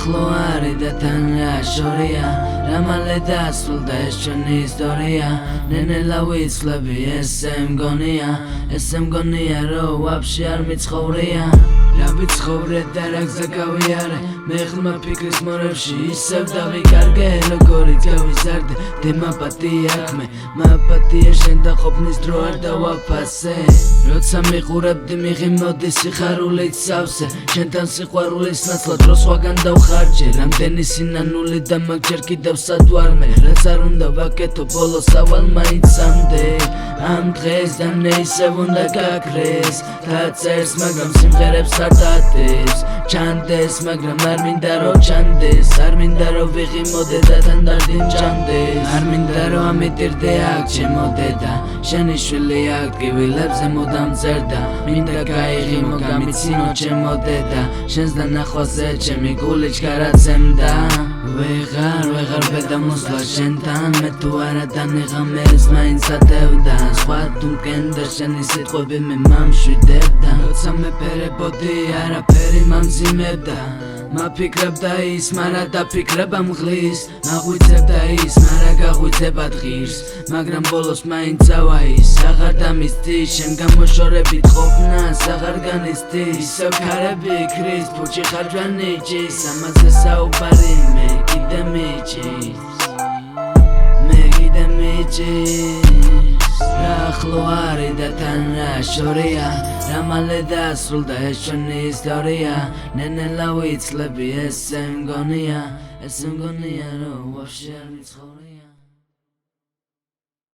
ახლო არის და თან რა შორია რა მალე დასრულდა ეს ჩვენი ისტორია ნენელა ვიცლები ესე მგონია რომ ვაფშე არ მიცხოვრია რა ვიცხოვრე და რა გზა გავიარე მე ხლმა ფიქრის მორევში ისევ დავიკარგე როგორიც გავიზარდე დემაპათია ქმე მაპათია შენ და ყოფნის დრო არ დავაფასე როცა მიყურებდი მიღი მოდი სიხარულით სავსე შენთან სიყვარულის ნაცვლად დრო სხვაგან დავხარჯე რამდენი სინანული და მაგ ჯერ კიდევ სადვარმე რაც არ უნდა ვაკეთო ბოლოს ავალ მაინცამდე ამ დღეს და მე ისევ უნდა გაქრეს დაწერს მაგრამ სიმღერებს არ დადებს ჩანდეს მაგრამ არ მინდა რომ ჩანდეს არ მინდა რომ ვიღიმოდე და თან დარდიმჭამდეს არ მინდა რომ ამიტირდე აქ ჩემო დედა შენი შვილი აქ ტკივილებზე მუდამ წერდა მინდა გაიღიმო გამიცინო ჩემო დედა შენს დანახვაზე ჩემი გული ჩქარაცემდა ვეღარ ბედა მოსვლა შენთან მე თუ არა დანიღამერს მაინც ატევდა სხვა თუ მკენდა შენი სიტყვები მე მამშვიდებდა როცა მეფერებოდი არაფერი მამძიმებდა მაფიქრებდა ის მარა დაფიქრება მღლის მაღვიძებდა ის მარა გაღვიძება დღირს მაგრამ ბოლოს მაინც ავა ის აღარ დამისდი შენ გამოშორებით ყოფნას აღარ განიცდი ისევ ქარები ქრის ფუჭი ხარჯვანი ჭის ამაზე საუბარი მე კიდე მიჭის რა ახლო არის და თან რა შორია რა მალე დასრულდა ეს ჩვენი ისტორია ნენელა ვიცლები ესე მგონია რომ ვაფშე არ მიცხოვრია